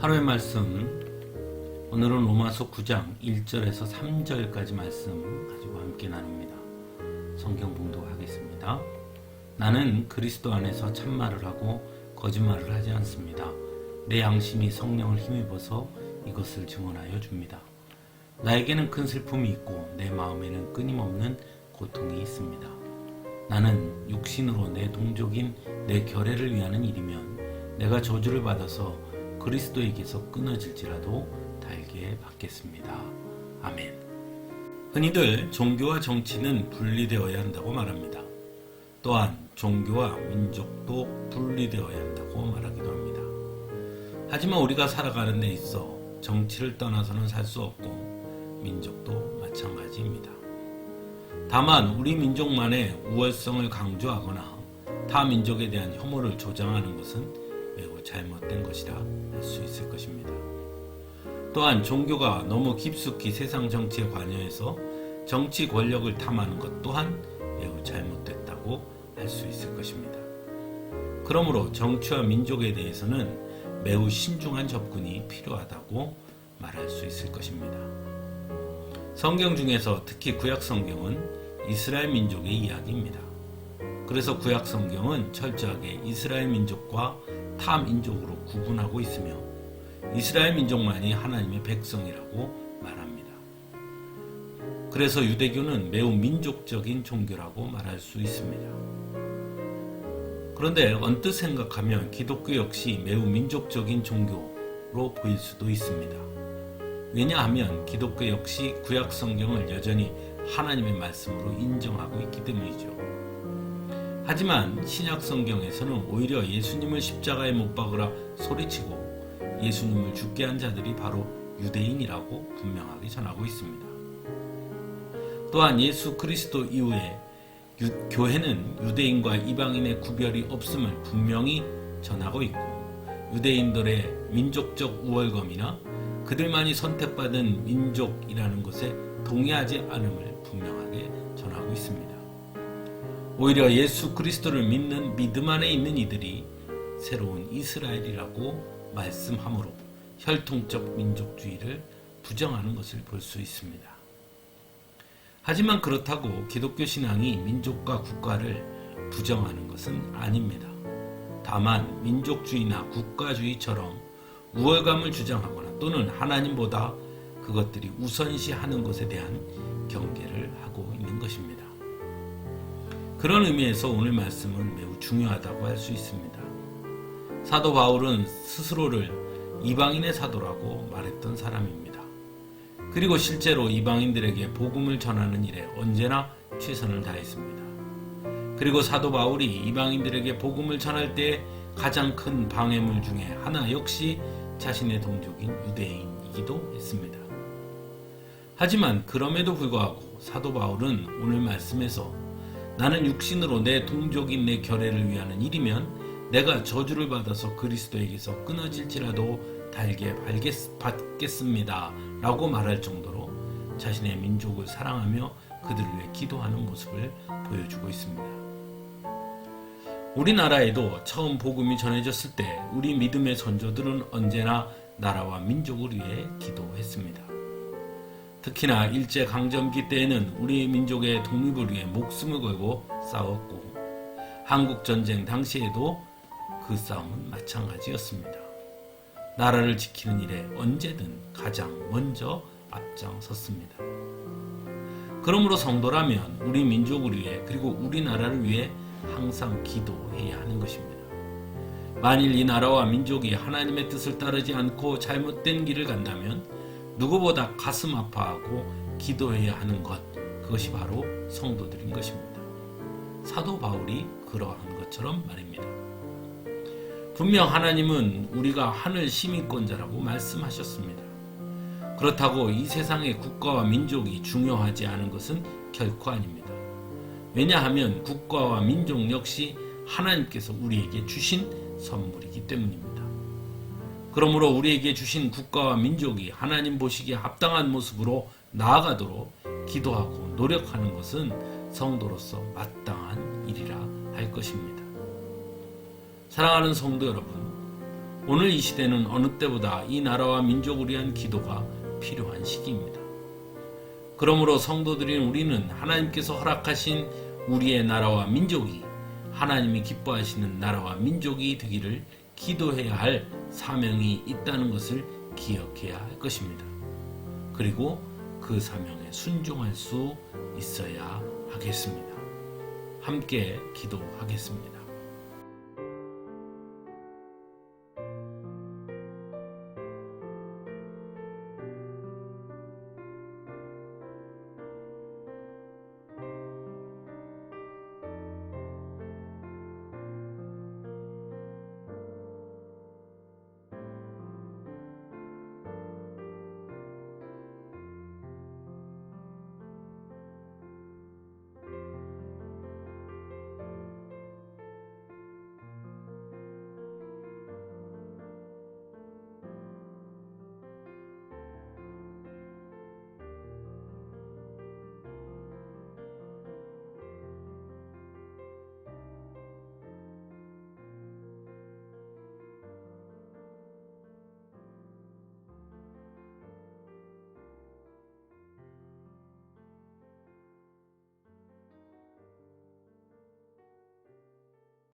하루의 말씀, 오늘은 로마서 9장 1절에서 3절까지 말씀 가지고 함께 나눕니다. 성경 봉독하겠습니다. 나는 그리스도 안에서 참말을 하고 거짓말을 하지 않습니다. 내 양심이 성령을 힘입어서 이것을 증언하여 줍니다. 나에게는 큰 슬픔이 있고 내 마음에는 끊임없는 고통이 있습니다. 나는 육신으로 내 동족인 내 결례를 위하는 일이면 내가 저주를 받아서 그리스도에게서 끊어질지라도 달게 받겠습니다. 아멘. 흔히들 종교와 정치는 분리되어야 한다고 말합니다. 또한 종교와 민족도 분리되어야 한다고 말하기도 합니다. 하지만 우리가 살아가는 데 있어 정치를 떠나서는 살 수 없고 민족도 마찬가지입니다. 다만 우리 민족만의 우월성을 강조하거나 타 민족에 대한 혐오를 조장하는 것은 매우 잘못된 것이라 할 수 있을 것입니다. 또한 종교가 너무 깊숙이 세상 정치에 관여해서 정치 권력을 탐하는 것 또한 매우 잘못됐다고 할 수 있을 것입니다. 그러므로 정치와 민족에 대해서는 매우 신중한 접근이 필요하다고 말할 수 있을 것입니다. 성경 중에서 특히 구약 성경은 이스라엘 민족의 이야기입니다. 그래서 구약 성경은 철저하게 이스라엘 민족과 타 민족으로 구분하고 있으며 이스라엘 민족만이 하나님의 백성이라고 말합니다. 그래서 유대교는 매우 민족적인 종교라고 말할 수 있습니다. 그런데 언뜻 생각하면 기독교 역시 매우 민족적인 종교로 보일 수도 있습니다. 왜냐하면 기독교 역시 구약 성경을 여전히 하나님의 말씀으로 인정하고 있기 때문이죠. 하지만 신약 성경에서는 오히려 예수님을 십자가에 못 박으라 소리치고 예수님을 죽게 한 자들이 바로 유대인이라고 분명하게 전하고 있습니다. 또한 예수 그리스도 이후에 교회는 유대인과 이방인의 구별이 없음을 분명히 전하고 있고 유대인들의 민족적 우월감이나 그들만이 선택받은 민족이라는 것에 동의하지 않음을 분명하게 전하고 있습니다. 오히려 예수 그리스도를 믿는 믿음 안에 있는 이들이 새로운 이스라엘이라고 말씀하므로 혈통적 민족주의를 부정하는 것을 볼 수 있습니다. 하지만 그렇다고 기독교 신앙이 민족과 국가를 부정하는 것은 아닙니다. 다만 민족주의나 국가주의처럼 우월감을 주장하거나 또는 하나님보다 그것들이 우선시하는 것에 대한 경계를 하고 있는 것입니다. 그런 의미에서 오늘 말씀은 매우 중요하다고 할 수 있습니다. 사도 바울은 스스로를 이방인의 사도라고 말했던 사람입니다. 그리고 실제로 이방인들에게 복음을 전하는 일에 언제나 최선을 다했습니다. 그리고 사도 바울이 이방인들에게 복음을 전할 때 가장 큰 방해물 중에 하나 역시 자신의 동족인 유대인이기도 했습니다. 하지만 그럼에도 불구하고 사도 바울은 오늘 말씀에서 나는 육신으로 내 동족인 내 결례를 위하는 일이면 내가 저주를 받아서 그리스도에게서 끊어질지라도 달게 받겠습니다 라고 말할 정도로 자신의 민족을 사랑하며 그들을 위해 기도하는 모습을 보여주고 있습니다. 우리나라에도 처음 복음이 전해졌을 때 우리 믿음의 선조들은 언제나 나라와 민족을 위해 기도했습니다. 특히나 일제강점기 때에는 우리 민족의 독립을 위해 목숨을 걸고 싸웠고 한국전쟁 당시에도 그 싸움은 마찬가지였습니다. 나라를 지키는 일에 언제든 가장 먼저 앞장섰습니다. 그러므로 성도라면 우리 민족을 위해 그리고 우리나라를 위해 항상 기도해야 하는 것입니다. 만일 이 나라와 민족이 하나님의 뜻을 따르지 않고 잘못된 길을 간다면 누구보다 가슴 아파하고 기도해야 하는 것, 그것이 바로 성도들인 것입니다. 사도 바울이 그러한 것처럼 말입니다. 분명 하나님은 우리가 하늘 시민권자라고 말씀하셨습니다. 그렇다고 이 세상의 국가와 민족이 중요하지 않은 것은 결코 아닙니다. 왜냐하면 국가와 민족 역시 하나님께서 우리에게 주신 선물이기 때문입니다. 그러므로 우리에게 주신 국가와 민족이 하나님 보시기에 합당한 모습으로 나아가도록 기도하고 노력하는 것은 성도로서 마땅한 일이라 할 것입니다. 사랑하는 성도 여러분, 오늘 이 시대는 어느 때보다 이 나라와 민족을 위한 기도가 필요한 시기입니다. 그러므로 성도들인 우리는 하나님께서 허락하신 우리의 나라와 민족이 하나님이 기뻐하시는 나라와 민족이 되기를 기도해야 할 사명이 있다는 것을 기억해야 할 것입니다. 그리고 그 사명에 순종할 수 있어야 하겠습니다. 함께 기도하겠습니다.